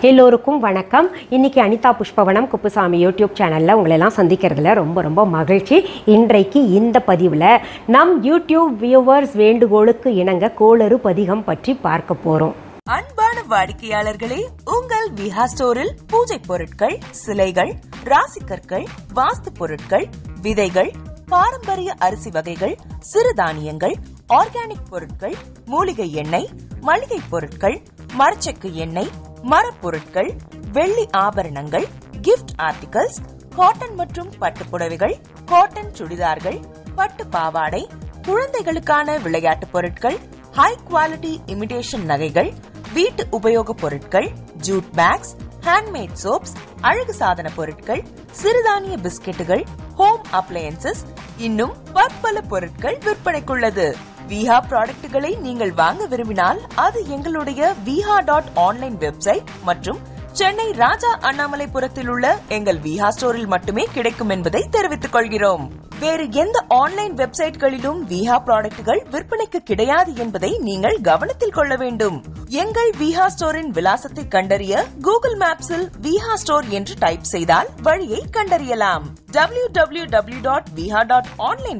எல்லோருக்கும் வணக்கம். இன்னைக்கு அனிதா புஷ்பவனம் குப்புசாமி யூடியூப் சேனலில் உங்களெல்லாம் சந்திக்கிறதுல ரொம்ப மகிழ்ச்சி. இன்றைக்கு இந்த பதிவில் நம் யூடியூப் வியூவர்ஸ் வேண்டுகோளுக்கு இணங்க கோளறு பதிகம் பற்றி பார்க்க போகிறோம். அன்பான வாடிக்கையாளர்களே, உங்கள் விஹா ஸ்டோரில் பூஜை பொருட்கள், சிலைகள், ராசிக்கற்கள், வாஸ்து பொருட்கள், விதைகள், பாரம்பரிய அரிசி வகைகள், சிறுதானியங்கள், ஆர்கானிக் பொருட்கள், மூலிகை எண்ணெய், மளிகை பொருட்கள், மரச்செக்கு எண்ணெய், மரப்பொருட்கள், வெள்ளி ஆபரணங்கள், கிஃப்ட் ஆர்டிகல்ஸ், காட்டன் மற்றும் பட்டு புடவைகள், காட்டன் சுடிதார்கள், பட்டு பாவாடை, குழந்தைகளுக்கான விளையாட்டு பொருட்கள், ஹை குவாலிட்டி இமிடேஷன் நகைகள், வீட்டு உபயோக பொருட்கள், ஜூட் பேக்ஸ், ஹேண்ட்மேட் சோப்ஸ், அழகு சாதன பொருட்கள், சிறுதானிய பிஸ்கெட்டுகள், ஹோம் அப்ளையன்சஸ், இன்னும் பற்பல பொருட்கள் விற்பனைக்குள்ளது. விஹா ப்ராடக்ட்களை நீங்கள் வாங்க விரும்பினால் அது எங்களுடைய viha.online வெப்சைட் மற்றும் சென்னை ராஜா அண்ணாமலைபுரத்தில் உள்ள எங்கள் விஹா ஸ்டோரில் மட்டுமே கிடைக்கும் என்பதை தெரிவித்துக் கொள்கிறோம். வேறு எந்த ஆன்லைன் வெப்சைட்களிலும் விஹா ப்ராடக்ட்கள் விற்பனைக்கு கிடையாது என்பதை நீங்கள் கவனத்தில் கொள்ள வேண்டும். எங்கள் விஹா ஸ்டோரின் விலாசத்தை கண்டறிய கூகுள் மேப்ஸில் விஹா ஸ்டோர் என்று டைப் செய்தால் வழியை கண்டறியலாம். www.viha.online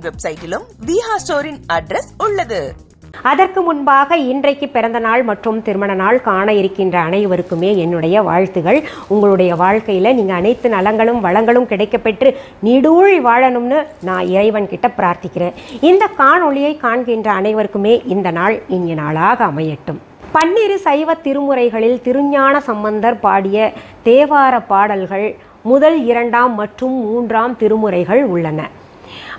வெப்சைட்டிலும் விஹா ஸ்டோரின் அட்ரஸ் உள்ளது. அதற்கு முன்பாக இன்றைக்கு பிறந்த நாள் மற்றும் திருமண நாள் காண இருக்கின்ற அனைவருக்குமே என்னுடைய வாழ்த்துகள். உங்களுடைய வாழ்க்கையில் நீங்கள் அனைத்து நலங்களும் வளங்களும் கிடைக்கப்பெற்று நீடூழி வாழணும்னு நான் இறைவன் கிட்ட பிரார்த்திக்கிறேன். இந்த காணொளியை காண்கின்ற அனைவருக்குமே இந்த நாள் இனிய நாளாக அமையட்டும். பன்னிரு சைவ திருமுறைகளில் திருஞான சம்பந்தர் பாடிய தேவார பாடல்கள் முதல், 2ஆம் மற்றும் 3ஆம் திருமுறைகள் உள்ளன.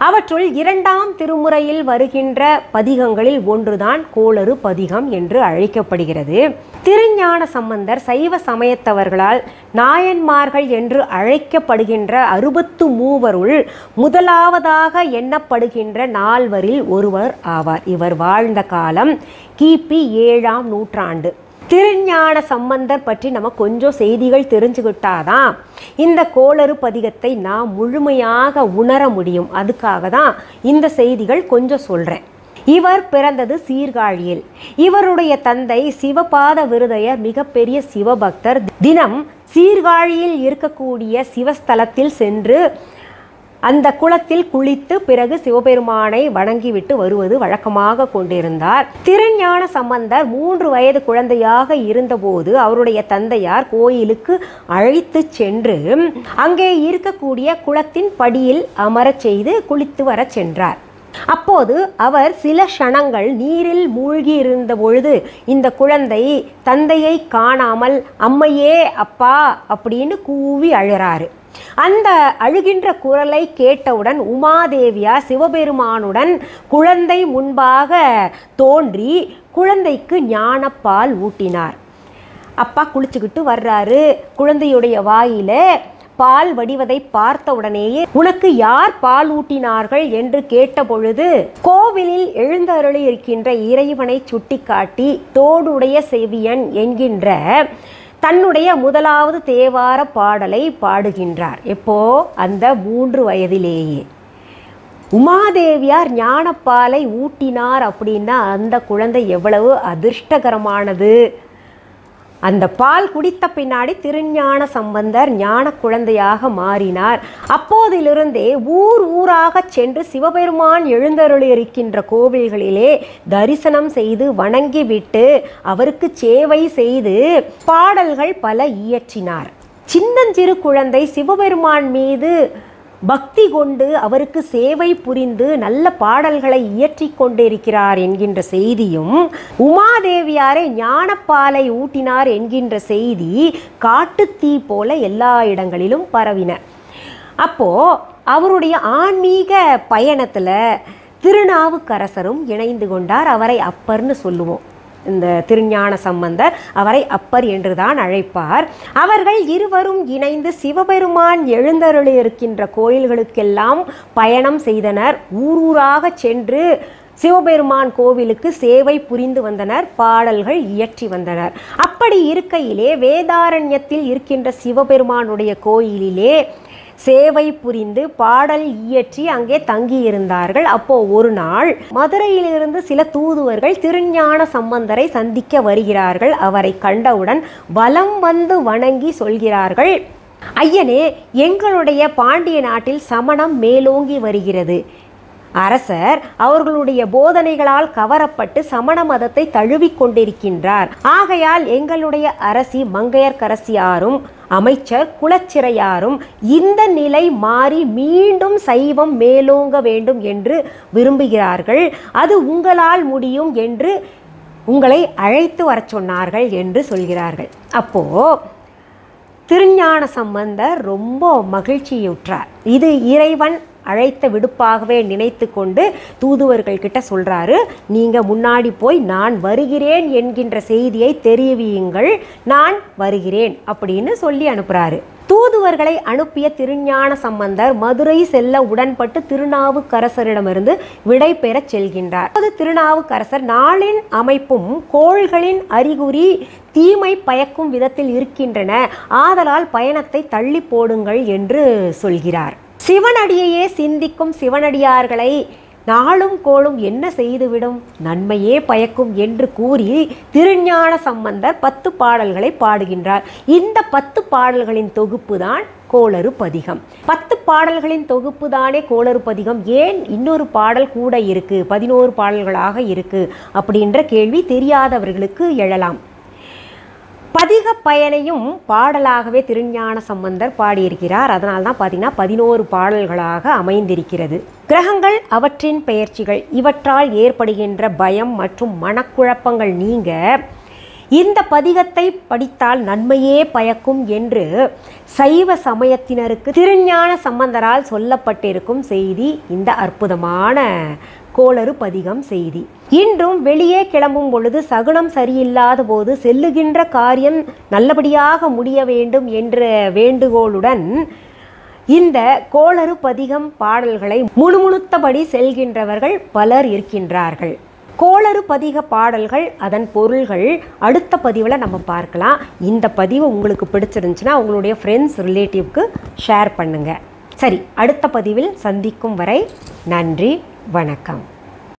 அவற்றுள் 2ஆம் திருமுறையில் வருகின்ற பதிகங்களில் ஒன்றுதான் கோளறு பதிகம் என்று அழைக்கப்படுகிறது. திருஞான சம்பந்தர் சைவ சமயத்தவர்களால் நாயன்மார்கள் என்று அழைக்கப்படுகின்ற 63 முதலாவதாக எண்ணப்படுகின்ற 4 ஒருவர் ஆவார். இவர் வாழ்ந்த காலம் கிபி 7ஆம் நூற்றாண்டு. திருஞான சம்பந்தர் பற்றி நம்ம கொஞ்சம் செய்திகள் தெரிஞ்சுக்கிட்டாதான் இந்த கோளறு பதிகத்தை நாம் முழுமையாக உணர முடியும். அதுக்காக தான் இந்த செய்திகள் கொஞ்சம் சொல்கிறேன். இவர் பிறந்தது சீர்காழியில். இவருடைய தந்தை சிவபாத விருதையர் மிகப்பெரிய சிவபக்தர். தினம் சீர்காழியில் இருக்கக்கூடிய சிவஸ்தலத்தில் சென்று அந்த குளத்தில் குளித்து பிறகு சிவபெருமானை வணங்கிவிட்டு வருவது வழக்கமாக கொண்டிருந்தார். திருஞான சம்பந்தர் 3 வயது குழந்தையாக இருந்தபோது அவருடைய தந்தையார் கோயிலுக்கு அழைத்து சென்று அங்கே இருக்கக்கூடிய குளத்தின் படியில் அமரச் செய்து குளித்து வர சென்றார். அப்போது அவர் சில க்ஷணங்கள் நீரில் மூழ்கி இருந்த பொழுது இந்த குழந்தை தந்தையை காணாமல் அம்மையே அப்பா அப்படின்னு கூவி அழுறாரு. அந்த அழுகின்ற குரலை கேட்டவுடன் உமாதேவியார் சிவபெருமானுடன் குழந்தை முன்பாக தோன்றி குழந்தைக்கு ஞானப்பால் ஊட்டினார். அப்பா குளிச்சுக்கிட்டு வர்றாரு. குழந்தையுடைய வாயில பால் வடிவதை பார்த்த உடனேயே உனக்கு யார் பால் ஊட்டினார்கள் என்று கேட்ட பொழுது கோவிலில் எழுந்தருளி இருக்கின்ற இறைவனை சுட்டிக்காட்டி தோடுடைய செவியன் என்கின்ற தன்னுடைய முதலாவது தேவார பாடலை பாடுகின்றார். எப்போ? அந்த 3 வயதிலேயே. உமாதேவியார் ஞானப்பாலை ஊட்டினார் அப்படின்னா அந்த குழந்தை எவ்வளவு அதிர்ஷ்டகரமானது. அந்த பால் குடித்த பின்னாடி திருஞான சம்பந்தர் ஞான குழந்தையாக மாறினார். அப்போதிலிருந்தே ஊராக சென்று சிவபெருமான் எழுந்தருளி இருக்கின்ற கோவில்களிலே தரிசனம் செய்து வணங்கிவிட்டு அவருக்கு சேவை செய்து பாடல்கள் பல இயற்றினார். சின்னஞ்சிறு குழந்தை சிவபெருமான் மீது பக்தி கொண்டு அவருக்கு சேவை புரிந்து நல்ல பாடல்களை இயற்றி கொண்டிருக்கிறார் என்கின்ற செய்தியும் உமாதேவியாரை ஞானப்பாலை ஊட்டினார் என்கின்ற செய்தி காட்டுத்தீ போல எல்லா இடங்களிலும் பரவின. அப்போ அவருடைய ஆன்மீக பயணத்துல திருநாவுக்கரசரும் இணைந்து கொண்டார். அவரை அப்பர்னு சொல்லுவோம். இந்த திருஞான சம்பந்தர் அவரை அப்பர் என்றுதான் அழைப்பார். அவர்கள் இருவரும் இணைந்து சிவபெருமான் எழுந்தருளி இருக்கின்ற கோயில்களுக்கெல்லாம் பயணம் செய்தனர். ஊராக சென்று சிவபெருமான் கோவிலுக்கு சேவை புரிந்து வந்தனர், பாடல்கள் இயற்றி வந்தனர். அப்படி இருக்கையிலே வேதாரண்யத்தில் இருக்கின்ற சிவபெருமானுடைய கோயிலிலே சேவை புரிந்து பாடல் இயற்றி அங்கே தங்கியிருந்தார்கள். அப்போ ஒரு நாள் மதுரையிலிருந்து சில தூதுவர்கள் திருஞான சம்பந்தரை சந்திக்க வருகிறார்கள். அவரை கண்டவுடன் வலம் வந்து வணங்கி சொல்கிறார்கள், ஐயனே, எங்களுடைய பாண்டிய நாட்டில் சமணம் மேலோங்கி வருகிறது. அரசர் அவர்களுடைய போதனைகளால் கவரப்பட்டு சமண மதத்தை தழுவிக் கொண்டிருக்கின்றார். ஆகையால் எங்களுடைய அரசி மங்கையர்க்கரசியாரும் அமைச்சர் குலச்சிறையாரும் இந்த நிலை மாறி மீண்டும் சைவம் மேலோங்க வேண்டும் என்று விரும்புகிறார்கள். அது உங்களால் முடியும் என்று உங்களை அழைத்து வர சொன்னார்கள் என்று சொல்கிறார்கள். அப்போ திருஞான சம்பந்தர் ரொம்ப மகிழ்ச்சியுற்றார். இது இறைவன் அழைத்த விடுப்பாகவே நினைத்து கொண்டு தூதுவர்கள் கிட்ட சொல்றாரு, நீங்க முன்னாடி போய் நான் வருகிறேன் என்கின்ற செய்தியை தெரிவியுங்கள், நான் வருகிறேன் அப்படின்னு சொல்லி அனுப்புறாரு. தூதுவர்களை அனுப்பிய திருஞான சம்பந்தர் மதுரை செல்ல உடன்பட்டு திருநாவுக்கரசரிடமிருந்து விடை பெறச் செல்கின்றார். திருநாவுக்கரசர் நாளின் அமைப்பும் கோள்களின் அறிகுறி தீமை பயக்கும் விதத்தில் இருக்கின்றன, ஆதலால் பயணத்தை தள்ளி போடுங்கள் என்று சொல்கிறார். சிவனடியையே சிந்திக்கும் சிவனடியார்களை நாளும் கோளும் என்ன செய்துவிடும், நன்மையே பயக்கும் என்று கூறி திருஞான சம்பந்தர் 10 பாடல்களை பாடுகின்றார். இந்த 10 பாடல்களின் தொகுப்பு தான் கோளறு பதிகம். 10 பாடல்களின் தொகுப்பு தானே கோளறு பதிகம், ஏன் இன்னொரு பாடல் கூட இருக்கு, 11 பாடல்களாக இருக்கு அப்படின்ற கேள்வி தெரியாதவர்களுக்கு எழலாம். பதிக பயனையும் பாடலாகவே திருஞான சம்பந்தர் பாடியிருக்கிறார். அதனால்தான் பார்த்தீங்கன்னா 11 பாடல்களாக அமைந்திருக்கிறது. கிரகங்கள், அவற்றின் பெயர்ச்சிகள், இவற்றால் ஏற்படுகின்ற பயம் மற்றும் மனக்குழப்பங்கள் நீங்க இந்த பதிகத்தை படித்தால் நன்மையே பயக்கும் என்று சைவ சமயத்தினருக்கு திருஞான சம்பந்தரால் சொல்லப்பட்டிருக்கும் செய்தி இந்த அற்புதமான கோளறு பதிகம் செய்தி. இன்றும் வெளியே கிளம்பும் பொழுது சகுனம் சரியில்லாத போது செல்லுகின்ற காரியம் நல்லபடியாக முடிய வேண்டும் என்ற வேண்டுகோளுடன் இந்த கோளறு பதிகம் பாடல்களை முணுமுணுத்தபடி செல்கின்றவர்கள் பலர் இருக்கின்றார்கள். கோளறு பதிக பாடல்கள், அதன் பொருள்கள் அடுத்த பதிவில் நம்ம பார்க்கலாம். இந்த பதிவு உங்களுக்கு பிடிச்சிருந்துச்சுன்னா உங்களுடைய ஃப்ரெண்ட்ஸ் ரிலேட்டிவ்க்கு ஷேர் பண்ணுங்கள். சரி, அடுத்த பதிவில் சந்திக்கும் வரை நன்றி, வணக்கம்.